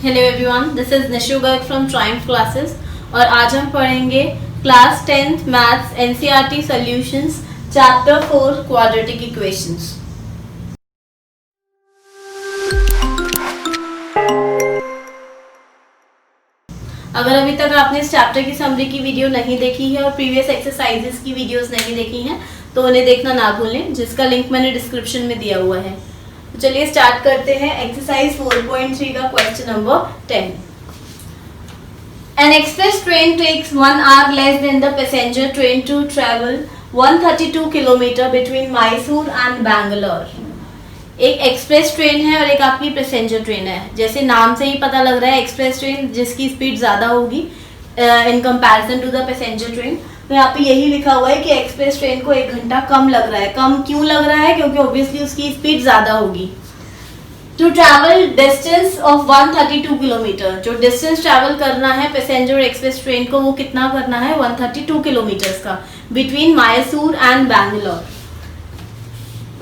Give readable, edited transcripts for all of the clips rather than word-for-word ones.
Hello everyone, this is Nishu Garg from Triumph classes और आज हम पढ़ेंगे class 10th maths NCERT solutions chapter 4 quadratic equations. अगर अभी तक आपने इस चैप्टर की समरी की वीडियो नहीं देखी है और प्रीवियस एक्सरसाइजेस की वीडियोस नहीं देखी हैं तो उन्हें देखना ना भूलें, जिसका लिंक मैंने डिस्क्रिप्शन में दिया हुआ है। तो चलिए स्टार्ट करते हैं एक्सरसाइज 4.3 का question number 10। An express train takes 1 hour less than the passenger train to travel 132 kilometre between Mysore and Bangalore। एक एक्सप्रेस ट्रेन है और एक आपकी पैसेंजर ट्रेन है। जैसे नाम से ही पता लग रहा है एक्सप्रेस ट्रेन जिसकी स्पीड ज़्यादा होगी in comparison to the passenger train. तो यहाँ पे यही लिखा हुआ है कि एक्सप्रेस ट्रेन को 1 घंटा कम लग रहा है। कम क्यों लग रहा है? क्योंकि ऑब्वियसली उसकी स्पीड ज़्यादा होगी। To travel distance of 132 kilometre, जो डिस्टेंस ट्रैवल करना है पैसेंजर और एक्सप्रेस ट्रेन को वो कितना करना है 132 किलोमीटर्स का between Mysore and Bangalore.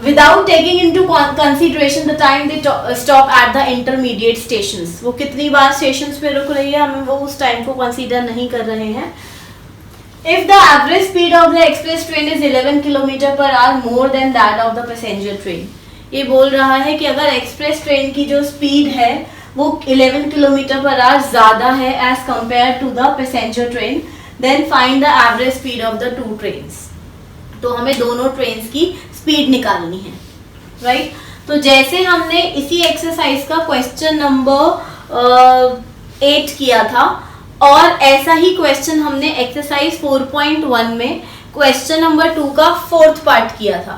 Without taking into consideration the time they stop at the intermediate stations। वो कितनी बार स्टेशंस पे रुक रही है, हमें वो उस टाइम को कंसीडर नहीं कर रहे हैं। If the average speed of the express train is 11 kilometre per our more than that of the passenger train। ये बोल रहा है कि अगर एक्सप्रेस ट्रेन की जो स्पीड है वो 11 किलोमीटर पर आवर ज़्यादा है as compare to the passenger train, then find the average speed of the two trains. तो हमें दोनों ट्रेन्स की स्पीड निकालनी है, राइट। तो जैसे हमने इसी एक्सरसाइज का क्वेश्चन नंबर 8 किया था और ऐसा ही क्वेश्चन हमने एक्सरसाइज 4.1 में क्वेश्चन नंबर 2 का 4th पार्ट किया था।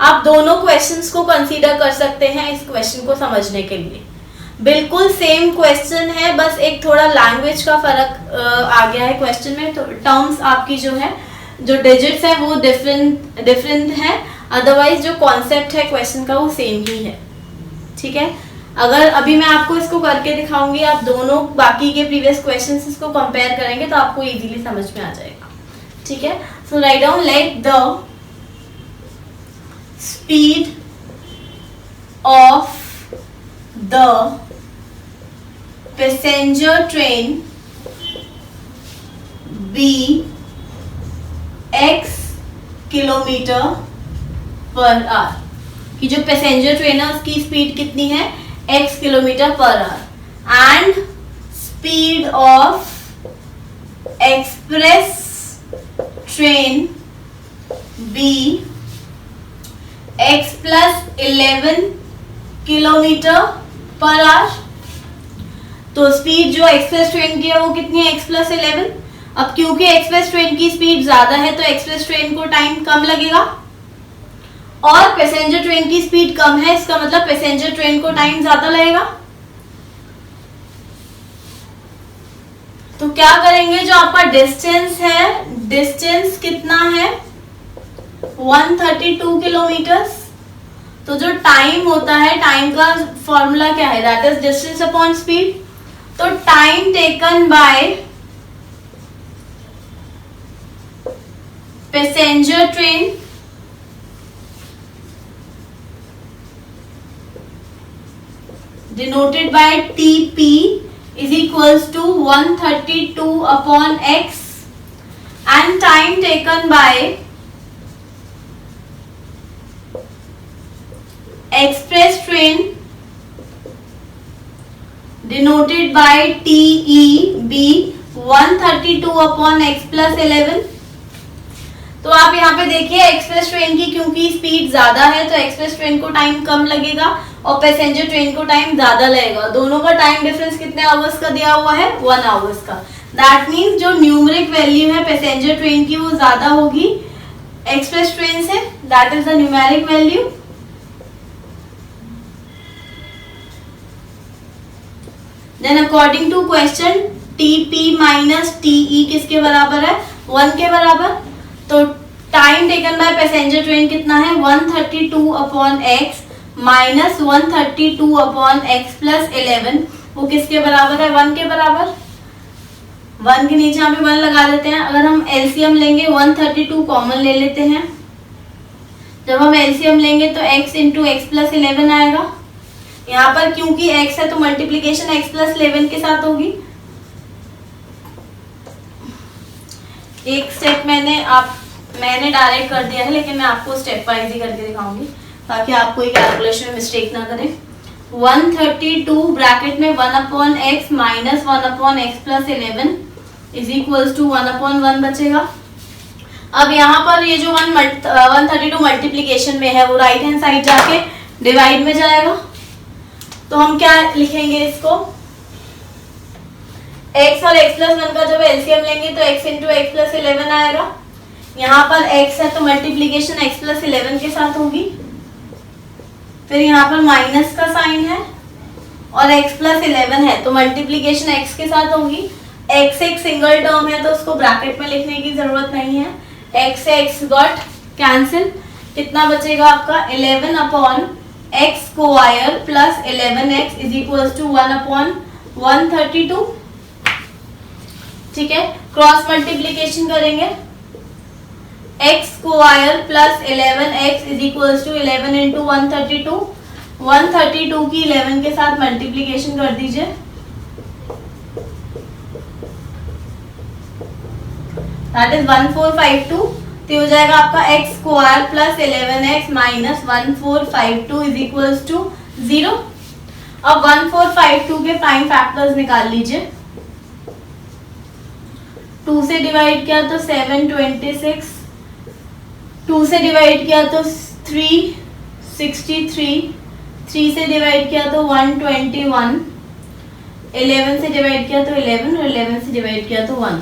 आप दोनों क्वेश्चंस को कंसीडर कर सकते हैं इस क्वेश्चन को समझने के लिए। बिल्कुल सेम क्वेश्चन है, बस एक थोड़ा लैंग्वेज का फर्क आ गया है क्वेश्चन में। तो टर्म्स आपकी जो है, जो डिजिट्स है वो डिफरेंट है, अदरवाइज जो कॉन्सेप्ट है क्वेश्चन का वो सेम ही है, ठीक है। अगर अभी मैं आपको इसको करके दिखाऊंगी, आप दोनों बाकी के प्रीवियस क्वेश्चंस इसको कंपेयर करेंगे तो आपको इजीली समझ में आ जाएगा, ठीक है। So right down, let the speed of the passenger train B x kilometre per hour. कि जो पैसेंजर ट्रेन है उसकी स्पीड कितनी है x kilometre per hour and speed of express train B x plus 11 kilometre per hour. तो speed जो express train की है वो कितनी है x प्लस 11। अब क्योंकि एक्सप्रेस ट्रेन की स्पीड ज्यादा है तो एक्सप्रेस ट्रेन को टाइम कम लगेगा और पैसेंजर ट्रेन की स्पीड कम है, इसका मतलब पैसेंजर ट्रेन को टाइम ज्यादा लगेगा। तो क्या करेंगे, जो आपका डिस्टेंस है, डिस्टेंस कितना है 132 किलोमीटर्स। तो जो टाइम होता है, टाइम का फॉर्मूला क्या है, that is distance upon speed. तो time taken by passenger train denoted by TP is equals to 132 upon x and time taken by express train denoted by TEB 132 upon x plus 11। तो आप यहाँ पे देखिए express train की क्योंकि speed ज्यादा है तो एक्सप्रेस ट्रेन को टाइम कम लगेगा और पैसेंजर ट्रेन को टाइम ज्यादा लगेगा। दोनों का टाइम डिफरेंस कितने आवर्स का दिया हुआ है 1 आवर्स का। दैट मीन्स जो न्यूमेरिक वैल्यू है पैसेंजर ट्रेन की वो ज्यादा होगी एक्सप्रेस ट्रेन से, that is the numeric value. Then according to question TP minus TE किसके बराबर है 1 के बराबर। तो time taken by passenger train कितना है 132 upon x minus 132 upon x plus 11, वो किसके बराबर है 1 के बराबर। 1 के नीचे यहाँ पे 1 लगा देते हैं। अगर हम एलसीएम लेंगे 132 कॉमन ले लेते हैं, जब हम एलसीएम लेंगे तो x इंटू एक्स प्लस 11 आएगा। यहाँ पर क्योंकि x है तो मल्टीप्लीकेशन x प्लस 11 के साथ होगी। एक स्टेप मैंने डायरेक्ट कर दिया है, लेकिन मैं आपको स्टेप वाइज ही करके दिखाऊंगी ताकि आप कोई कैलकुलेशन में मिस्टेक ना करें। 132 ब्रैकेट में 1/x minus 1/x plus 11 is equals to 1/1 बचेगा। अब यहाँ पर ये जो 132 मल्टीप्लीकेशन में है वो राइट हैंड साइड जाके डिवाइड में जाएगा, तो हम क्या लिखेंगे इसको, x और x प्लस 1 का जब एलसीएम लेंगे तो x इंटू एक्स प्लस 11 आएगा। यहाँ पर x है तो मल्टीप्लीकेशन x प्लस 11 के साथ होगी, फिर यहाँ पर माइनस का साइन है और x प्लस 11 है तो मल्टीप्लीकेशन x के साथ होगी। x एक सिंगल टर्म है तो उसको ब्रैकेट में लिखने की जरूरत नहीं है, x से x गॉट कैंसिल। कितना बचेगा आपका 11/x square plus 11x is equals to 1/132। ठीक है, क्रॉस मल्टीप्लीकेशन करेंगे, x square plus 11x is equals to 11 into 132। 132 की 11 के साथ मल्टीप्लीकेशन कर दीजिए, दैट इज 1452। तो हो जाएगा आपका x square plus 11x minus 1452 is equals to 0। अब 1452 के प्राइम फैक्टर्स निकाल लीजिए। 2 से डिवाइड किया तो 726, 2 से डिवाइड किया तो 363, 3 से डिवाइड किया तो 121, 11 से डिवाइड किया तो 11 और 11 से डिवाइड किया तो 1।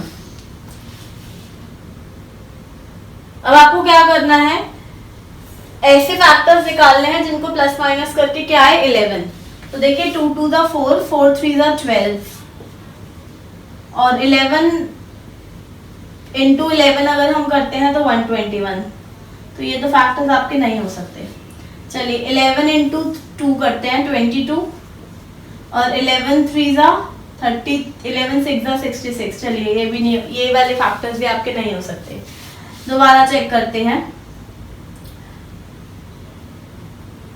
अब आपको क्या करना है, ऐसे फैक्टर्स निकालने हैं जिनको प्लस माइनस करके क्या है 11। तो देखिए 2 2 द 4, 4 3 द 12 और 11 इंटू 11 अगर हम करते हैं तो 121। तो ये तो फैक्टर्स आपके नहीं हो सकते। चलिए 11 इंटू 2 करते हैं 22 और 11 3 ज़ा 30, 11 6 ज़ा 66। चलिए ये भी नहीं, ये वाले फैक्टर्स भी आपके नहीं हो सकते। दोबारा चेक करते हैं,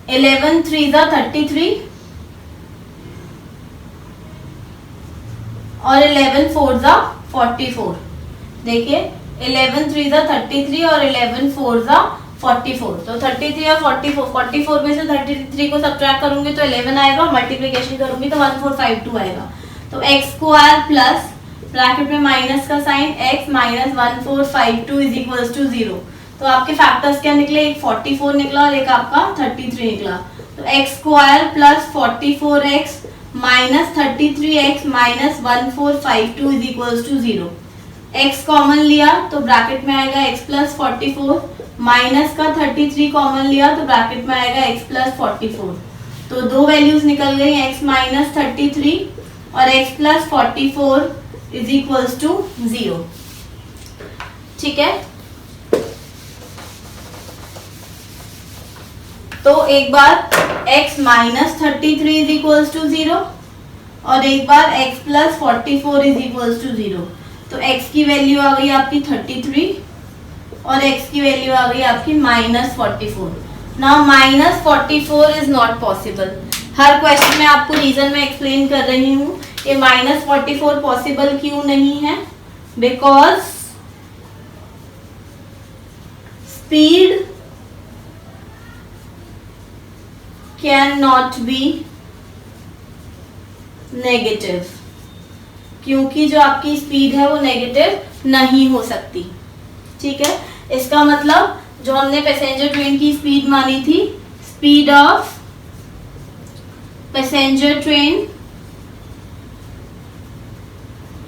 11 3 ज़ा 33 और 11 4 ज़ा 44। देखिए 11 3 ज़ा 33 और 11 4 ज़ा 44। तो 33 और 44 में से 33 को सब्ट्रैक्ट करूंगी तो 11 आएगा और मल्टीप्लिकेशन करूंगी तो 1452 आएगा। तो x स्क्वायर प्लस ब्रैकेट में माइनस का sign x minus 1452 is equals to 0। तो आपके फैक्टर्स क्या निकले, एक 44 निकला और एक आपका 33 निकला। तो x square plus 44x minus 33x minus 1452 is equals to 0। x common लिया तो ब्रैकेट में आएगा x प्लस 44, माइनस का 33 कॉमन लिया तो ब्रैकेट में आएगा x प्लस 44। तो दो वैल्यूज निकल गई, x माइनस 33 और x plus 44 is equals to 0। ठीक है, तो एक बार x minus 33 is equals to 0 और एक बार x plus 44 is equals to 0। तो x की वैल्यू आ गई आपकी 33 और x की वैल्यू आ गई आपकी minus 44। Now minus 44 is not possible. Her question में आपको रीजन में एक्सप्लेन कर रही हूँ, ये माइनस 44 पॉसिबल क्यों नहीं है, because speed can not be negative, क्योंकि जो आपकी स्पीड है वो नेगेटिव नहीं हो सकती। ठीक है, इसका मतलब जो हमने पैसेंजर ट्रेन की स्पीड मानी थी, speed of passenger train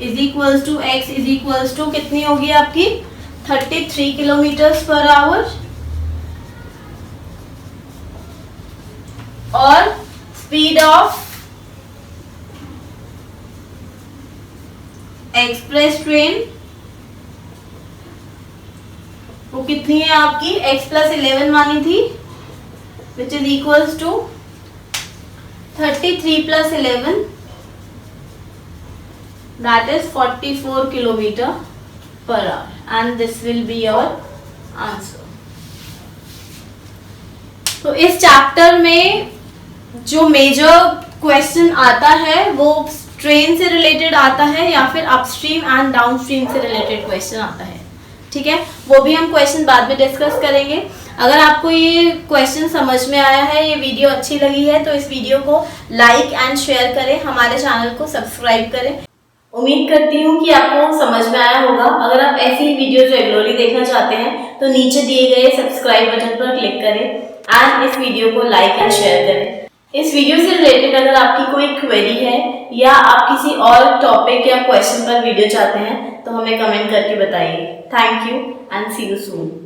is equals to x is equals to कितनी होगी आपकी 33 किलोमीटर्स पर आवर और स्पीड ऑफ एक्सप्रेस ट्रेन वो कितनी है आपकी x प्लस 11 मानी थी, which is equals to 33 plus 11 that is 44 kilometer per hour and this will be your answer. तो इस चैप्टर में जो मेजर क्वेश्चन आता है वो ट्रेन से रिलेटेड आता है या फिर अपस्ट्रीम एंड डाउनस्ट्रीम से रिलेटेड क्वेश्चन आता है, ठीक है। वो भी हम क्वेश्चन बाद में डिस्कस करेंगे। अगर आपको ये क्वेश्चन समझ में आया है, ये वीडियो अच्छी लगी है, तो इस वीडियो को लाइक एंड शेयर करें, हमारे चैनल को सब्सक्राइब करें। उम्मीद करती हूँ कि आपको समझ में आया होगा। अगर आप ऐसी ही वीडियोज रेगुलरली देखना चाहते हैं तो नीचे दिए गए सब्सक्राइब बटन पर क्लिक करें एंड इस वीडियो को लाइक एंड शेयर करें। इस वीडियो से रिलेटेड अगर आपकी कोई क्वेरी है या आप किसी और टॉपिक या क्वेश्चन पर वीडियो चाहते हैं तो हमें कमेंट करके बताइए। Thank you and see you soon.